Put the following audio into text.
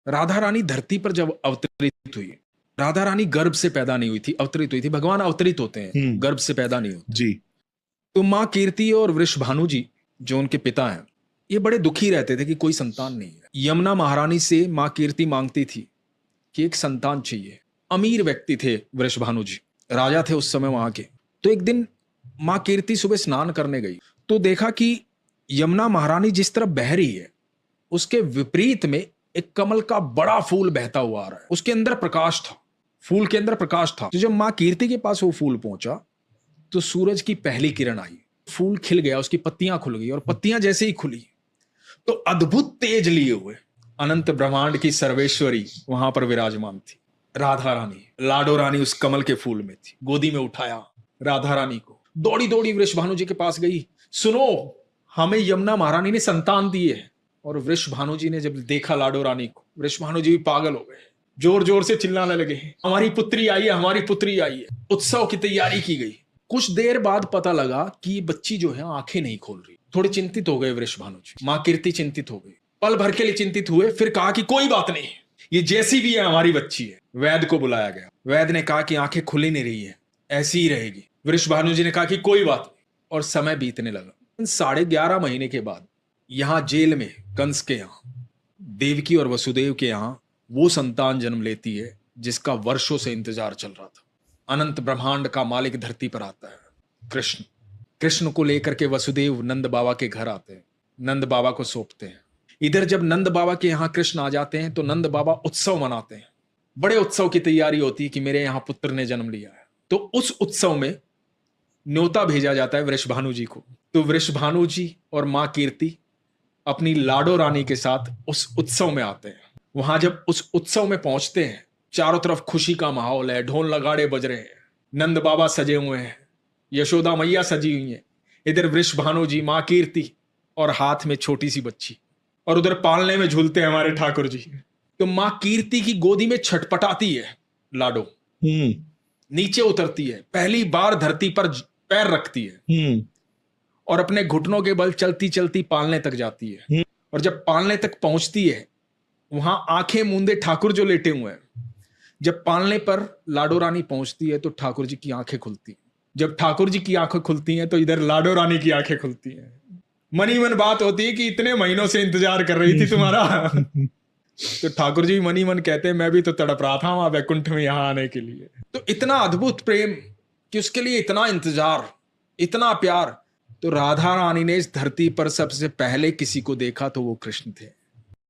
राधा रानी धरती पर जब अवतरित हुई, राधा रानी गर्भ से पैदा नहीं हुई थी, अवतरित हुई थी। भगवान अवतरित होते हैं, गर्भ से पैदा नहीं होते। जी। तो माँ कीर्ति और वृषभानु जी जो उनके पिता हैं, ये बड़े दुखी रहते थे कि कोई संतान नहीं है। यमुना महारानी से माँ कीर्ति मांगती थी कि एक संतान चाहिए। अमीर व्यक्ति थे वृषभानु जी, राजा थे उस समय वहां के। तो एक दिन माँ कीर्ति सुबह स्नान करने गई तो देखा कि यमुना महारानी जिस तरफ बह रही है उसके विपरीत में एक कमल का बड़ा फूल बहता हुआ आ रहा है। उसके अंदर प्रकाश था, फूल के अंदर प्रकाश था। तो जब माँ कीर्ति के पास वो फूल पहुंचा तो सूरज की पहली किरण आई, फूल खिल गया, उसकी पत्तियां खुल गई, और पत्तियां जैसे ही खुली तो अद्भुत तेज लिए हुए अनंत ब्रह्मांड की सर्वेश्वरी वहां पर विराजमान थी। राधा रानी, लाडो रानी उस कमल के फूल में थी। गोदी में उठाया राधा रानी को, दौड़ी दौड़ी वृषभानु जी के पास गई। सुनो, हमें यमुना महारानी ने संतान दी है। और वृषभानु जी ने जब देखा लाडो रानी को, वृषभानु जी भी पागल हो गए, जोर जोर से चिल्लाने लगे, हमारी पुत्री आई है, हमारी पुत्री आई है। उत्सव की तैयारी की गई। कुछ देर बाद पता लगा कि ये बच्ची जो है आंखें नहीं खोल रही। थोड़े चिंतित हो गए वृषभानु जी, माँ कीर्ति चिंतित हो गई, पल भर के लिए चिंतित हुए। फिर कहा कि कोई बात नहीं, ये जैसी भी है हमारी बच्ची है। वैद्य को बुलाया गया। वैद्य ने कहा कि आंखें खुली नहीं रही है, ऐसी ही रहेगी। वृषभानु जी ने कहा कि कोई बात नहीं, और समय बीतने लगा। 11.5 महीने के बाद यहां जेल में कंस के यहां देवकी और वसुदेव के यहां वो संतान जन्म लेती है जिसका वर्षों से इंतजार चल रहा था। अनंत ब्रह्मांड का मालिक धरती पर आता है कृष्ण। कृष्ण को लेकर के वसुदेव नंद बाबा के घर आते हैं, नंद बाबा को सौंपते हैं। इधर जब नंद बाबा के यहां कृष्ण आ जाते हैं तो नंद बाबा उत्सव मनाते हैं। बड़े उत्सव की तैयारी होती है कि मेरे यहां पुत्र ने जन्म लिया है। तो उस उत्सव में न्योता भेजा जाता है वृषभानु जी को। तो वृषभानु जी और मां कीर्ति अपनी लाडो रानी के साथ उस उत्सव में आते हैं। वहां जब उस उत्सव में पहुंचते हैं, चारों तरफ खुशी का माहौल है, ढोल नगाड़े बज रहे हैं, नंद बाबा सजे हुए हैं, यशोदा मैया सजी हुई है, इधर वृषभानु जी, मां कीर्ति और हाथ में छोटी सी बच्ची, और उधर पालने में झूलते हैं हमारे ठाकुर जी। तो मां कीर्ति की गोदी में छटपटाती है लाडो, नीचे उतरती है, पहली बार धरती पर पैर रखती है और अपने घुटनों के बल चलती चलती पालने तक जाती है। और जब पालने तक पहुंचती है, वहां आंखें मूंदे ठाकुर जो लेटे हुए हैं, जब पालने पर लाडो रानी पहुंचती है तो ठाकुर जी की आंखें खुलती हैं। जब ठाकुर जी की आंखें खुलती हैं तो इधर लाडो रानी की आंखें खुलती हैं। मनी मन बात होती है कि इतने महीनों से इंतजार कर रही थी तुम्हारा। तो ठाकुर जी मनी मन कहते हैं, मैं भी तो तड़प रहा था वहां वैकुंठ में यहां आने के लिए। तो इतना अद्भुत प्रेम कि उसके लिए इतना इंतजार, इतना प्यार। तो राधा रानी ने इस धरती पर सबसे पहले किसी को देखा तो वो कृष्ण थे।